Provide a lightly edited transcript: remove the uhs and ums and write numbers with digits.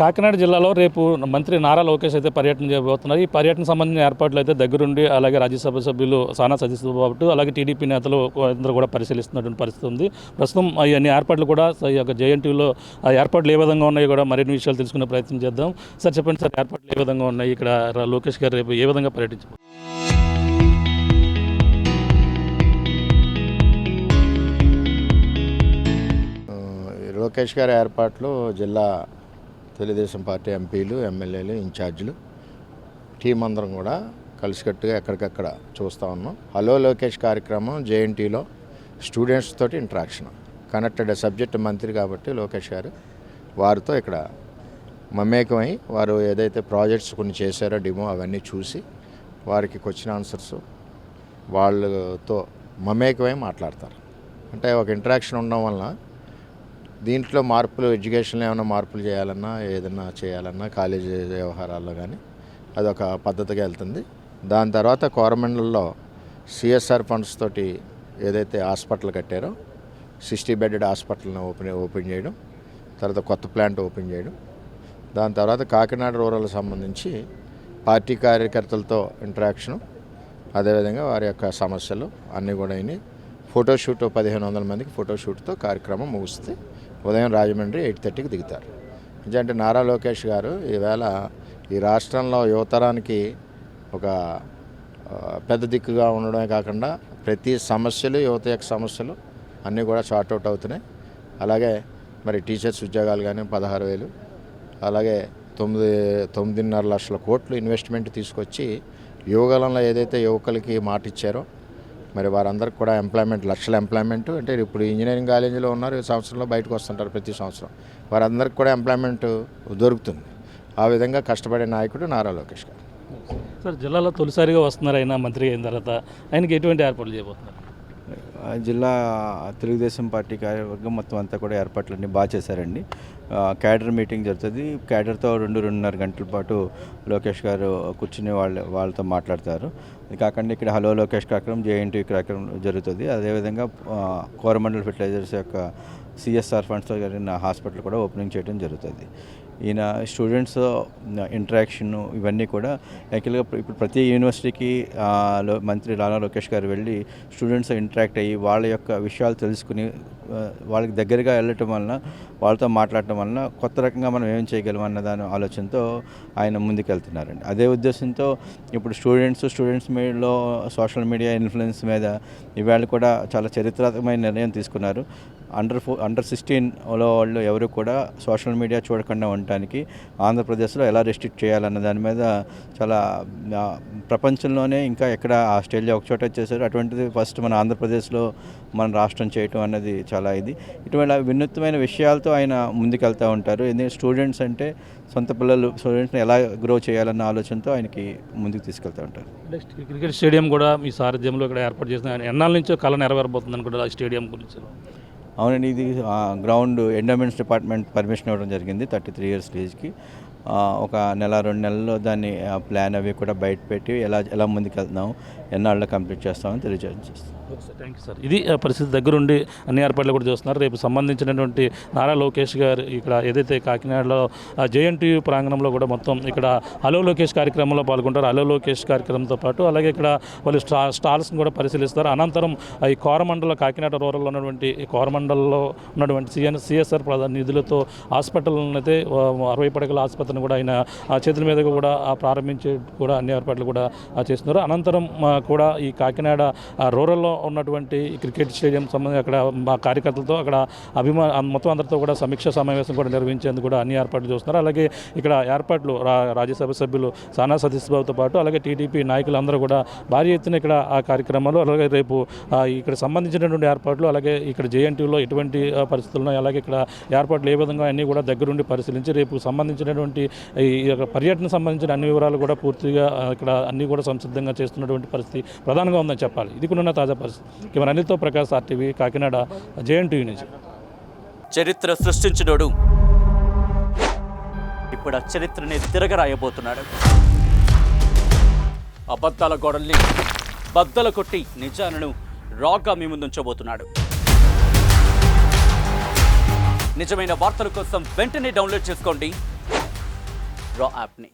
కాకినాడ జిల్లాలో రేపు మంత్రి నారా లోకేష్ అయితే పర్యటన చేయబోతున్నారు. ఈ పర్యటన సంబంధించిన ఏర్పాట్లు అయితే దగ్గరుండి అలాగే రాజ్యసభ సభ్యులు సానా సతీష్తో పాటు అలాగే టీడీపీ నేతలు అందరూ కూడా పరిశీలిస్తున్నటువంటి పరిస్థితి ఉంది. ప్రస్తుతం అన్ని ఏర్పాట్లు కూడా ఈ యొక్క జేఎన్టీయూలో ఏర్పాట్లు ఏ విధంగా ఉన్నాయో కూడా మరిన్ని విషయాలు తెలుసుకునే ప్రయత్నం చేద్దాం. సార్ చెప్పండి సార్, ఏర్పాట్లు ఏ విధంగా ఉన్నాయి, ఇక్కడ లోకేష్ గారు రేపు ఏ విధంగా పర్యటించారు? లోకేష్ గారి ఏర్పాట్లు జిల్లా తెలుగుదేశం పార్టీ ఎంపీలు, ఎమ్మెల్యేలు, ఇన్ఛార్జీలు టీం అందరం కూడా కలిసికట్టుగా ఎక్కడికక్కడ చూస్తూ ఉన్నాం. హలో లోకేష్ కార్యక్రమం జేఎన్టీలో స్టూడెంట్స్ తోటి ఇంటరాక్షన్, కనెక్టెడ్ సబ్జెక్ట్ మంత్రి కాబట్టి లోకేష్ గారు వారితో ఇక్కడ మమేకమై వారు ఏదైతే ప్రాజెక్ట్స్ కొన్ని చేశారో డెమో అవన్నీ చూసి వారికి క్వశ్చన్ ఆన్సర్స్ వాళ్ళతో మమేకమై మాట్లాడతారు. అంటే ఒక ఇంటరాక్షన్ ఉండడం వలన దీంట్లో మార్పులు, ఎడ్యుకేషన్లో ఏమైనా మార్పులు చేయాలన్నా, ఏదైనా చేయాలన్నా కాలేజీ వ్యవహారాల్లో కానీ అదొక పద్ధతిగా వెళ్తుంది. దాని తర్వాత కోరమండల్లో సిఎస్ఆర్ ఫండ్స్ తోటి ఏదైతే హాస్పిటల్ కట్టారో 60 బెడెడ్ హాస్పిటల్ని ఓపెన్ చేయడం, తర్వాత కొత్త ప్లాంట్ ఓపెన్ చేయడం, దాని తర్వాత కాకినాడ రూరల్ సంబంధించి పార్టీ కార్యకర్తలతో ఇంటరాక్షను, అదేవిధంగా వారి యొక్క సమస్యలు అన్నీ కూడా అయినాయి. ఫోటోషూట్ 1500 మందికి ఫోటోషూట్తో కార్యక్రమం ముగిస్తే ఉదయం రాజమండ్రి 8:30కి దిగుతారు. ఎందుకంటే నారా లోకేష్ గారు ఈవేళ ఈ రాష్ట్రంలో యువతరానికి ఒక పెద్ద దిక్కుగా ఉండడమే కాకుండా ప్రతి సమస్యలు, యువత యొక్క సమస్యలు అన్నీ కూడా షార్ట్అవుట్ అవుతున్నాయి. అలాగే మరి టీచర్స్ ఉద్యోగాలు కానీ 16,000, అలాగే 9.5 లక్షల కోట్లు ఇన్వెస్ట్మెంట్ తీసుకొచ్చి యువగలంలో ఏదైతే యువకులకి మాట ఇచ్చారో మరి వారందరికి కూడా ఎంప్లాయ్మెంట్, లక్షల ఎంప్లాయ్మెంట్. అంటే ఇప్పుడు ఇంజనీరింగ్ కాలేజీలో ఉన్నారు, ఈ సంవత్సరంలో బయటకు వస్తుంటారు ప్రతి సంవత్సరం, వారందరికి కూడా ఎంప్లాయ్మెంట్ దొరుకుతుంది. ఆ విధంగా కష్టపడే నాయకుడు నారా లోకేష్ గారు. సార్, జిల్లాలో తొలిసారిగా వస్తున్నారు ఆయన మంత్రి అయిన తర్వాత, ఆయనకి ఎటువంటి ఏర్పాట్లు చేయబోతున్నారు? జిల్లా తెలుగుదేశం పార్టీ కార్యవర్గం మొత్తం అంతా కూడా ఏర్పాట్లన్నీ బాగా చేశారండి. క్యాడర్ మీటింగ్ జరుగుతుంది. క్యాడర్తో 2-2.5 గంటల పాటు లోకేష్ గారు కూర్చుని వాళ్ళతో మాట్లాడతారు. ఇది కాకుండా ఇక్కడ హలో లోకేష్ కార్యక్రమం, జేఎన్టీ కార్యక్రమం జరుగుతుంది. అదేవిధంగా కోరమండల్ ఫెర్టిలైజర్స్ యొక్క సిఎస్ఆర్ ఫండ్స్తో జరిగిన హాస్పిటల్ కూడా ఓపెనింగ్ చేయడం జరుగుతుంది. ఈయన స్టూడెంట్స్ ఇంటరాక్షన్ ఇవన్నీ కూడా యాక్చువల్గా ఇప్పుడు ప్రతి యూనివర్సిటీకి మంత్రి నారా లోకేష్ గారు వెళ్ళి స్టూడెంట్స్ ఇంటరాక్ట్ అయ్యి వాళ్ళ యొక్క విషయాలు తెలుసుకుని వాళ్ళకి దగ్గరగా వెళ్ళటం వలన, వాళ్ళతో మాట్లాడటం వలన కొత్త రకంగా మనం ఏం చేయగలం అన్న దాని ఆలోచనతో ఆయన ముందుకెళ్తున్నారండి. అదే ఉద్దేశంతో ఇప్పుడు స్టూడెంట్స్ మీదలో సోషల్ మీడియా ఇన్ఫ్లుయెన్స్ మీద ఇవాళ కూడా చాలా చరిత్రాత్మకమైన నిర్ణయం తీసుకున్నారు. అండర్ 16లో వాళ్ళు ఎవరు కూడా సోషల్ మీడియా చూడకుండా ఉండటానికి ఆంధ్రప్రదేశ్లో ఎలా రెస్ట్రిక్ట్ చేయాలన్న దాని మీద చాలా ప్రపంచంలోనే ఇంకా ఎక్కడ ఆ స్టేజ్లో ఒక చోట చేశారు. అటువంటిది ఫస్ట్ మన ఆంధ్రప్రదేశ్లో మన రాష్ట్రం చేయటం అన్నది చాలా ఇటువంటి వినూత్నమైన విషయాలతో ఆయన ముందుకెళ్తూ ఉంటారు. ఎందుకంటే స్టూడెంట్స్ అంటే సొంత పిల్లలు, స్టూడెంట్స్ని ఎలా గ్రో చేయాలన్న ఆలోచనతో ఆయనకి ముందుకు తీసుకెళ్తూ ఉంటారు. క్రికెట్ స్టేడియం కూడా మీ సారథ్యంలో ఇక్కడ ఏర్పాటు చేసిన ఎన్నాళ్ళ నుంచో కళ నెరవేరబోతుంది అనుకుంటారు ఆ స్టేడియం గురించి? అవునండి, ఇది గ్రౌండ్ ఎండోమెంట్స్ డిపార్ట్మెంట్ పర్మిషన్ ఇవ్వడం జరిగింది 33 years స్టేజ్కి. ఒక 1-2 నెలల్లో దాన్ని ప్లాన్ అవి కూడా బయట పెట్టి ఎలా ముందుకు వెళ్తున్నాం, ఎన్నాళ్ళలో కంప్లీట్ చేస్తామని తెలియజేస్తాం. Thank you sir. ఇది పరిస్థితి, దగ్గరుండి అన్ని ఏర్పాట్లు కూడా చేస్తున్నారు. రేపు సంబంధించినటువంటి నారా లోకేష్ గారు ఇక్కడ ఏదైతే కాకినాడలో జేఎన్టీయూ ప్రాంగణంలో కూడా మొత్తం ఇక్కడ హలో లోకేష్ కార్యక్రమంలో పాల్గొంటారు. హలో లోకేష్ కార్యక్రమంతో పాటు అలాగే ఇక్కడ వాళ్ళు స్టాల్స్ని కూడా పరిశీలిస్తారు. అనంతరం ఈ కోరమండల, కాకినాడ రూరల్లో ఉన్నటువంటి కోరమండల్లో ఉన్నటువంటి సిఎస్ఆర్ నిధులతో హాస్పిటల్ని అయితే 60 పడకల ఆసుపత్రిని కూడా ఆయన చేతుల మీద కూడా ప్రారంభించే కూడా అన్ని ఏర్పాట్లు కూడా చేస్తున్నారు. అనంతరం కూడా ఈ కాకినాడ రూరల్లో ఉన్నటువంటి క్రికెట్ స్టేడియం సంబంధించి అక్కడ మా కార్యకర్తలతో అక్కడ మొత్తం అందరితో కూడా సమీక్ష సమావేశం కూడా నిర్వహించేందుకు కూడా అన్ని ఏర్పాట్లు చూస్తున్నారు. అలాగే ఇక్కడ ఏర్పాట్లు రాజ్యసభ సభ్యులు సానా సతీష్ బాబుతో పాటు అలాగే టీడీపీ నాయకులందరూ కూడా భారీ ఎత్తున ఇక్కడ ఆ కార్యక్రమాలు, అలాగే రేపు ఇక్కడ సంబంధించినటువంటి ఏర్పాట్లు, అలాగే ఇక్కడ జేఎన్టీయూలో ఎటువంటి పరిస్థితులు ఉన్నాయి, అలాగే ఇక్కడ ఏర్పాట్లు ఏ విధంగా అన్నీ కూడా దగ్గరుండి పరిశీలించి రేపు సంబంధించినటువంటి ఈ పర్యటన సంబంధించిన అన్ని వివరాలు కూడా పూర్తిగా ఇక్కడ అన్నీ కూడా సంసిద్ధంగా చేస్తున్నటువంటి పరిస్థితి ప్రధానంగా ఉందని చెప్పాలి. ఇది కూడా తాజా పరిస్థితి. కెమెరా అనిల్తో ప్రకాష్, RTV, కాకినాడ, జేఎన్టీయూ నుంచి. చరిత్ర సృష్టించినోడు ఇప్పుడు ఆ చరిత్రని తిరగరాయబోతున్నాడు. అబద్ధాల గోడల్ని బద్దల కొట్టి నిజాలను రాగా మీ ముందుంచబోతున్నాడు. నిజమైన వార్తల కోసం వెంటనే డౌన్లోడ్ చేసుకోండి రా యాప్ని.